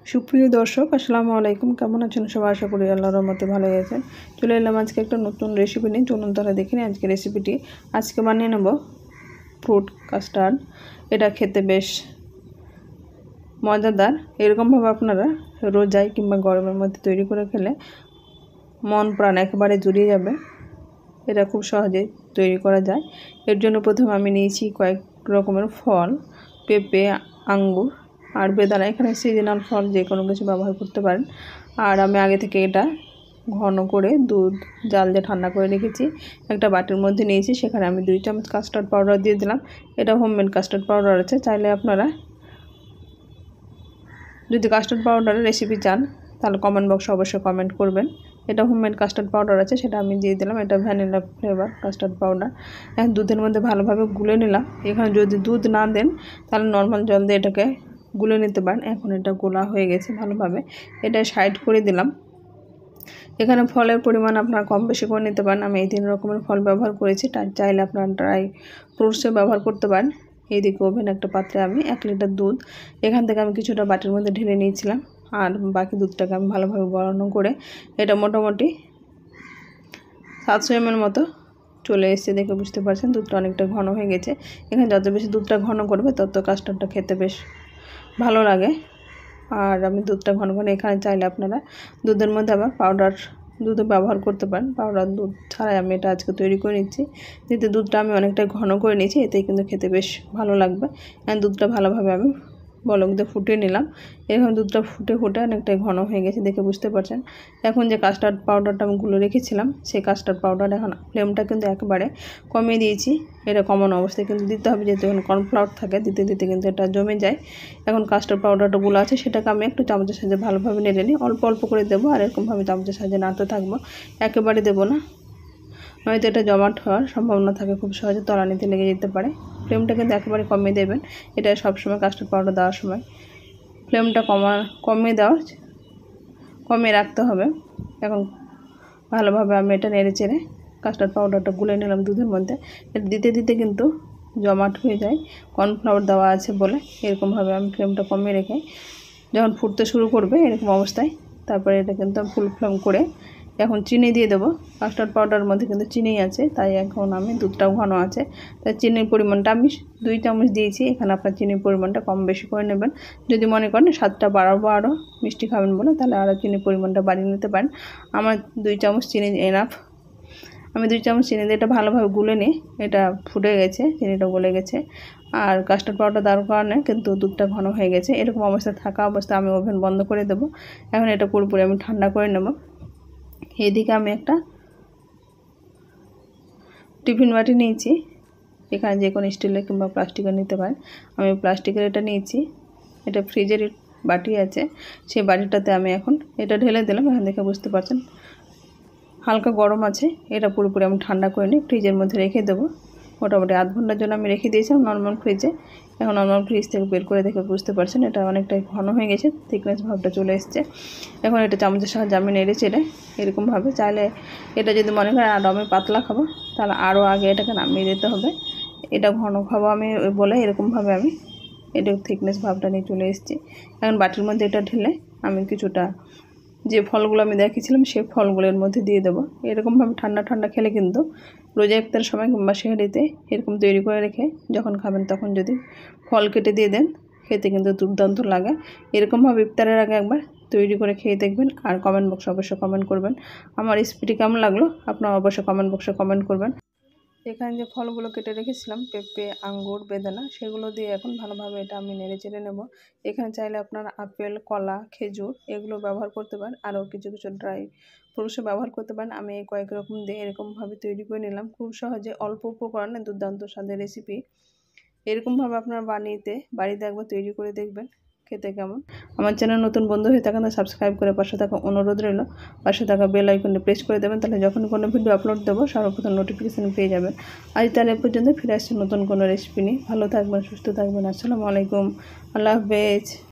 সুপ্রিয় দর্শক আসসালামু আলাইকুম, কেমন আছেন সবাই? আশা করি আল্লাহর রহমতে ভালোই আছেন। চলে এলাম আজকে একটা নতুন রেসিপি নিয়ে। চলুন তারা দেখে নিই আজকে রেসিপিটি। আজকে বানিয়ে নেব ফ্রুট কাস্টার্ড। এটা খেতে বেশ মজাদার। এরকমভাবে আপনারা রোজায় কিংবা গরমের মধ্যে তৈরি করে খেলে মন প্রাণ একেবারে জুড়িয়ে যাবে। এটা খুব সহজেই তৈরি করা যায়। এর জন্য প্রথমে আমি নিয়েছি কয়েক রকমের ফল, পেঁপে, আঙ্গুর আর বেদানা। এখানে সিজনাল ফল যে কোনো কিছু ব্যবহার করতে পারেন। আর আমি আগে থেকে এটা ঘন করে দুধ জাল দিয়ে ঠান্ডা করে রেখেছি। একটা বাটির মধ্যে নিয়েছি, সেখানে আমি 2 চামচ কাস্টার্ড পাউডার দিয়ে দিলাম। এটা হোমমেড কাস্টার্ড পাউডার আছে, চাইলে আপনারা যদি কাস্টার্ড পাউডারের রেসিপি চান তাহলে কমেন্ট বক্সে অবশ্যই কমেন্ট করবেন। এটা হোমমেড কাস্টার্ড পাউডার আছে, সেটা আমি দিয়ে দিলাম। এটা ভ্যানিলা ফ্লেভার কাস্টার্ড পাউডার। এখন দুধের মধ্যে ভালোভাবে গুলে নিলাম। এখানে যদি দুধ না দেন তাহলে নর্মাল জল দিয়ে এটাকে গুলে নিতে পারেন। এখন এটা গোলা হয়ে গেছে ভালোভাবে, এটা সাইড করে দিলাম। এখানে ফলের পরিমাণ আপনারা কম বেশি করে নিতে পারেন। আমি এই 3 রকমের ফল ব্যবহার করেছি, চাইলে আপনারা ড্রাই ফ্রুটসও ব্যবহার করতে পারেন। এইদিকে ওভেন একটা পাত্রে আমি 1 লিটার দুধ এখান থেকে আমি কিছুটা বাটির মধ্যে ঢেলে নিয়েছিলাম। আর বাকি দুধটাকে আমি ভালোভাবে গরম করে এটা মোটামুটি 700 ml মতো চলে এসেছে। দেখে বুঝতে পারছেন দুধটা অনেকটা ঘন হয়ে গেছে। এখানে যত বেশি দুধটা ঘন করবে তত কাস্টার্ডটা খেতে বেশ ভালো লাগে। আর আমি দুধটা ঘন করে এখানে চাইলে আপনারা দুধের মধ্যে আবার পাউডার দুধও ব্যবহার করতে পারেন। পাউডার দুধ ছাড়াই আমি এটা আজকে তৈরি করে নিচ্ছি। যেহেতু দুধটা আমি অনেকটা ঘন করে নিয়েছি, এতেই কিন্তু খেতে বেশ ভালো লাগবে। দুধটা ভালোভাবে আমি বলক দিয়ে ফুটিয়ে নিলাম। এখন দুধটা ফুটে অনেকটাই ঘন হয়ে গেছে, দেখে বুঝতে পারছেন। এখন যে কাস্টার্ড পাউডারটা আমি গুলে রেখেছিলাম, সেই কাস্টার্ড পাউডার এখন ফ্লেমটা কিন্তু একেবারে কমিয়ে দিয়েছি। এটা কমানো অবস্থায় কিন্তু দিতে হবে, যেহেতু এখন কর্নফ্লাওয়ার থাকে, দিতে দিতে কিন্তু এটা জমে যায়। এখন কাস্টার্ড পাউডারটা গুলো আছে সেটাকে আমি একটু চামচের সাহায্যে ভালোভাবে নেড়ে নিই। অল্প অল্প করে দেবো, আর এরকমভাবে চামচের সাহায্যে নাড়তে থাকবো, একেবারে দেবো না, নয়তো এটা জমাট হওয়ার সম্ভাবনা থাকে, খুব সহজে তলানিতে লেগে যেতে পারে। ফ্লেমটা কিন্তু একেবারে কমিয়ে দেবেন। এটা সবসময় কাস্টার্ড পাউডার দেওয়ার সময় ফ্লেমটা কমিয়ে রাখতে হবে। এখন ভালোভাবে আমি এটা নেড়ে চেড়ে কাস্টার্ড পাউডারটা গুলে নিলাম দুধের মধ্যে। এটা দিতে দিতে কিন্তু জমাট হয়ে যায়, কর্নফ্লাওয়ার দেওয়া আছে বলে। এরকমভাবে আমি ফ্লেমটা কমিয়ে রেখে যখন ফুটতে শুরু করবে এরকম অবস্থায়, তারপরে এটা কিন্তু ফুল ফ্লেম করে এখন চিনি দিয়ে দেবো। কাস্টার্ড পাউডারের মধ্যে কিন্তু চিনি আছে, তাই এখন আমি দুধটাও ঘন আছে, তাই চিনির পরিমাণটা আমি 2 চামচ দিয়েছি। এখানে আপনার চিনির পরিমাণটা কম বেশি করে নেবেন। যদি মনে করেন স্বাদটা বাড়াবো, আরও মিষ্টি খাবেন বলে, তাহলে আরও চিনির পরিমাণটা বাড়িয়ে নিতে পারেন। আমার 2 চামচ চিনি এনাফ। আমি 2 চামচ চিনি দিয়ে এটা ভালোভাবে গুলে নিই। এটা ফুটে গেছে, চিনিটা গলে গেছে। আর কাস্টার্ড পাউডার দেওয়ার কারণে কিন্তু দুধটা ঘন হয়ে গেছে। এরকম অবস্থা থাকা অবস্থায় আমি ওভেন বন্ধ করে দেবো। এখন এটা পুরোপুরি আমি ঠান্ডা করে নেব। এদিকে আমি একটা টিফিন বাটি নিয়েছি, এখানে যে কোনো স্টিলের কিংবা প্লাস্টিকের নিতে পারেন। আমি প্লাস্টিকের এটা নিয়েছি। এটা ফ্রিজের বাটি আছে, সেই বাটিটাতে আমি এখন এটা ঢেলে দিলাম। এখান থেকে বুঝতে পারছেন হালকা গরম আছে। এটা পুরোপুরি আমি ঠান্ডা করে নিই, ফ্রিজের মধ্যে রেখে দেবো। মোটামুটি আধ ঘন্টার জন্য আমি রেখে দিয়েছিলাম নর্মাল ফ্রিজে। এখন নর্মাল ফ্রিজ থেকে বের করে দেখে বুঝতে পারছেন এটা অনেকটাই ঘন হয়ে গেছে, থিকনেস ভাবটা চলে এসছে। এখন এটা চামচের সাহায্যে আমি নেড়ে চেড়ে এরকমভাবে, চাইলে এটা যদি মনে করেন আরও আমি পাতলা খাবো তাহলে আরও আগে এটাকে নামিয়ে দিতে হবে। এটা ঘন খাবো আমি বলে এরকমভাবে আমি এটা থিকনেস ভাবটা নিয়ে চলে এসেছি। এখন বাটির মধ্যে এটা ঢেলে আমি কিছুটা যে ফলগুলো আমি দেখিয়েছিলাম সেই ফলগুলোর মধ্যে দিয়ে দেবো। এরকমভাবে ঠান্ডা ঠান্ডা খেলে কিন্তু রোজা ইফতারের সময় কিংবা সেহরিতে এরকম তৈরি করে রেখে যখন খাবেন তখন যদি ফল কেটে দিয়ে দেন, খেতে কিন্তু দুর্দান্ত লাগে। এরকমভাবে ইফতারের আগে একবার তৈরি করে খেয়ে দেখবেন। আর কমেন্ট বক্সে অবশ্যই কমেন্ট করবেন আমার রেসিপিটি কেমন লাগলো। আপনারা অবশ্যই কমেন্ট বক্সে কমেন্ট করবেন। এখানে যে ফলগুলো কেটে রেখেছিলাম পেঁপে, আঙ্গুর, বেদানা, সেগুলো দিয়ে এখন ভালোভাবে এটা আমি নেড়ে চেড়ে নেব। এখানে চাইলে আপনারা আপেল, কলা, খেজুর এগুলো ব্যবহার করতে পারেন, আরও কিছু কিছু ড্রাই ফ্রুটসও ব্যবহার করতে পারেন। আমি এই কয়েক রকম দিয়ে এরকমভাবে তৈরি করে নিলাম। খুব সহজে অল্প উপকরণে দুর্দান্ত স্বাদের রেসিপি। এরকমভাবে আপনারা বাড়িতে একবার তৈরি করে দেখবেন খেতে কেমন। আমার চ্যানেল নতুন বন্ধু হয়ে থাকেন তো সাবস্ক্রাইব করে পাশে থাকা অনুরোধ রইল। পাশে থাকা বেল আইকনটি প্রেস করে দেবেন, তাহলে যখন কোনো ভিডিও আপলোড দেবো সর্বপ্রথম নোটিফিকেশান পেয়ে যাবেন। আজ তাহলে পর্যন্ত ফিরে আসছি নতুন কোনো রেসিপি নিয়ে। ভালো থাকবেন, সুস্থ থাকবেন। আসসালামু আলাইকুম, আল্লাহ হাফেজ।